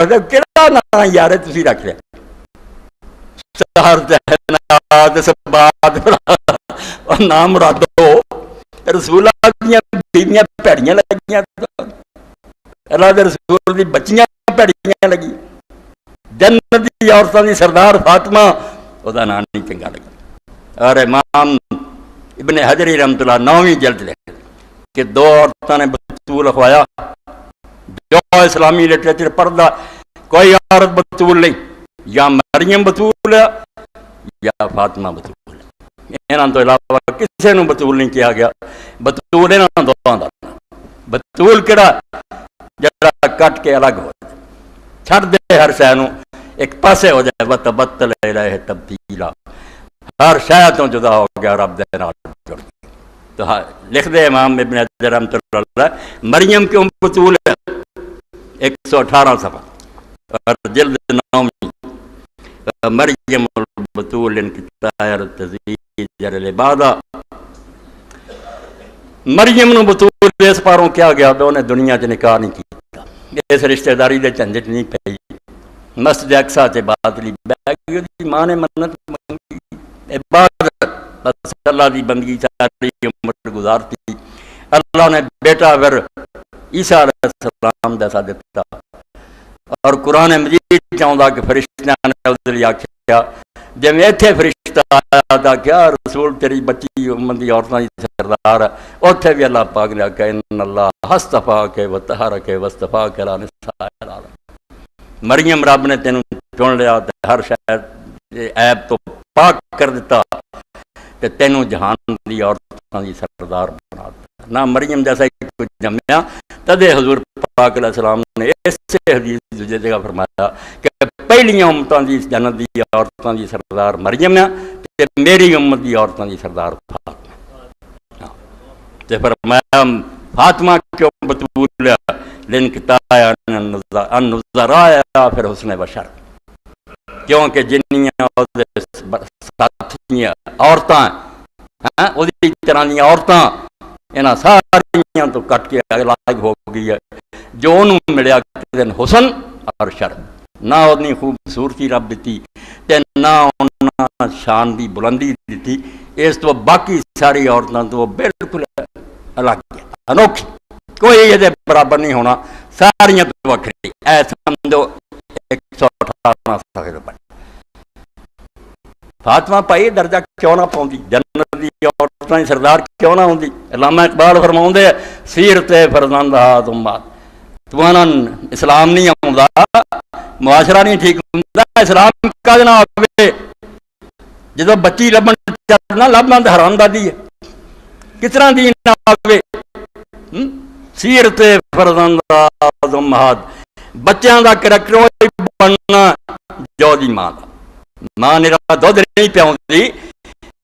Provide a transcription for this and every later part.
کہڑا نام یار تسی رکھ لیا نام رادو رسولاں دیاں بیویاں پیڑیاں لگیاں اللہ دے رسول دی بچیاں پیڑیاں لگی جنت دی عورتاں دی سردار فاطمہ او دا نام نہیں چنگا لگا اور امام ابن حجری رحمۃ اللہ 9ویں جلد لکھے کہ 2 عورتاں نے بطول اخوایا جو اسلامی لٹریچر پڑھدا کوئی عورت بطول نہیں یا مریم بطول ہے یا فاطمہ بطول ہے انہاں تو علاوہ کسے نوں بطول نہیں کیا گیا بطول انہاں دوواں دا بطول کہڑا جڑا کٹ کے الگ ہو جائے چھڑ دے ہر شے نوں ایک پاسے ہو جائے وتبتل الیہ تبدیلا ہر شے تو جدا ہو گیا رب دے نال جڑ گیا تو لکھ دے امام ابن حجر رحمۃ اللہ مریم کیوں بطول ہے 118 صفحہ اور جلد 9 مریم البطول انکتار تزید جر العبادہ مریم نو بطول اس پاروں کیا گیا تو انہیں دنیا چ نکاح نہیں کیتا اس رشتہ داری دے جھنجٹ نہیں پئی مسجد اقصی چ بات لی بیٹھ گئی ماں نے منت منگی عبادت بس اللہ دی بندگی ساری عمر گزارتی اللہ نے بیٹا پھر عیسیٰ علیہ السلام دسا دیتا اور قرآن مجید چاہتا کہ فرشتیاں نے اس لیے آخیا جی اتنے فرشتہ آیا تھا کیا رسول تیری بچی امت دی عورتوں کی سردار ہے اتنے بھی اللہ پاک نے آخیا ان اللہ ہستفاک وطہرک واصطفاک علی نساء العالمین مریم رب نے تینوں چن لیا ہر شاید عیب تو پاک کر دیتا کہ تینوں جہان دی عورتوں کی سردار بنا دیتا نہ مریم جیسا کچھ جمیا تدے حضور پاک علیہ السلام نے ایسے حدیث دوسری جگہ فرمایا کہ پہلیاں امتاں دی جنت دی عورتاں دی سردار مریم ہے تے میری امت دی عورتاں دی سردار فاطمہ تے فرمایا فاطمہ کیوں بطول ہے لانقطاع النظراء پھر حسن بشر کیونکہ جنیاں ساتھیاں عورتاں وہ طرح دی عورتاں انہاں ساریاں تو کٹ کے الگ ہو گئی ہے جو انہوں ملیا حسن اور شرف نہ اتنی خوبصورتی رب دیتی تے نہ انہاں شان دی بلندی دیتی اس تو باقی ساری عورتوں تو بالکل الگ انوکھی کوئی یہ برابر نہیں ہونا ساریاں تو وکھری اے سمجھو 118 صفحے پر فاطمہ پائی درجہ کیوں نہ پاؤں جنت دی عورتاں دی سردار کیوں نہ ہوندی علامہ اقبال فرماؤں دے سیرت فرزندہ امت تو اسلام نہیں آؤں معاشرہ نہیں ٹھیک ہوں اسلام کا نہ آئے جدو بچی لبن چلنا لبن تو حرام دادی ہے کس طرح دین نہ آئے سیرت فرزندہ امت بچیاں دا کریکٹر بننا جو دی ماں دا ماں میرا دودھ نہیں پیاؤں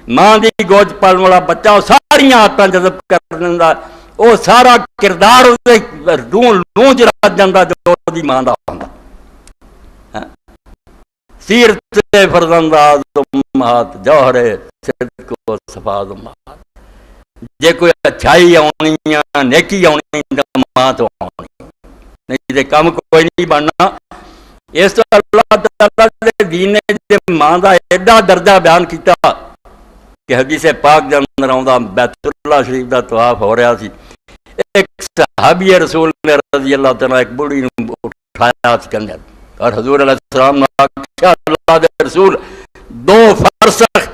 ماں دی گوج پالن والا بچہ وہ ساری آدتاں جذب کر دینا وہ سارا کردار لونج رکھ جاتا جو دی ماں دا ہوندا سیرت فرزندہ امہات جوہر صدق و صفات امہات جے کوئی اچھائی آنی ہے نیکی آنی ماں تو آنی نہیں دے کام کوئی نہیں بننا اس تو اللہ تعالیٰ دے دین نے جے ماں دا ایڈا درجہ بیان کیتا کہ حدیث پاک دے اندر آؤں بیت اللہ شریف دا طواف ہو رہا سی ایک صحابی رسول نے رضی اللہ تعالیٰ ایک بڑی اٹھایا سکندر اور حضور علیہ السلام نے آخیا اللہ دے رسول 2 فرسخ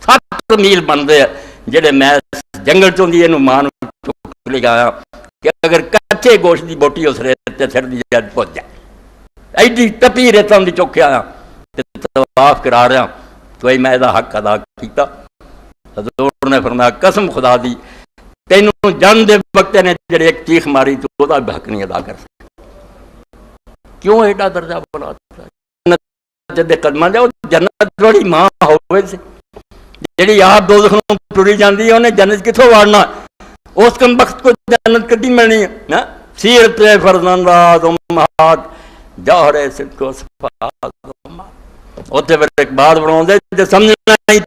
7 میل بندے جڑے میں جنگل چوں دی ماں چک لے گیا کہ اگر کچے گوشت دی بوٹی اس ریت سر دی جد پہنچ جائے ایڈی تپی ریتاں دی چک کے آیا طواف کرا رہا تو میں دا حق ادا کیتا حضور نے فرمایا قسم خدا دی تینوں جان دے وقت نے جڑے ایک چیخ ماری تو وہ حق نہیں ادا کر سکتا کیوں ایڈا درجہ بنا جنت دے قدماں جاؤ جنت بڑی ماں ہوئے سے جڑی آپ دوزخ نوں ٹری جاندی ہے انہیں جنت کتھوں واڑنا اس کم وقت کو جنت کدی ملنی ہے سیرت فرزندہ امہات جوہر صدق و صفات امہات اتنے پھر ایک بات بناؤں دے جو سمجھنا ہی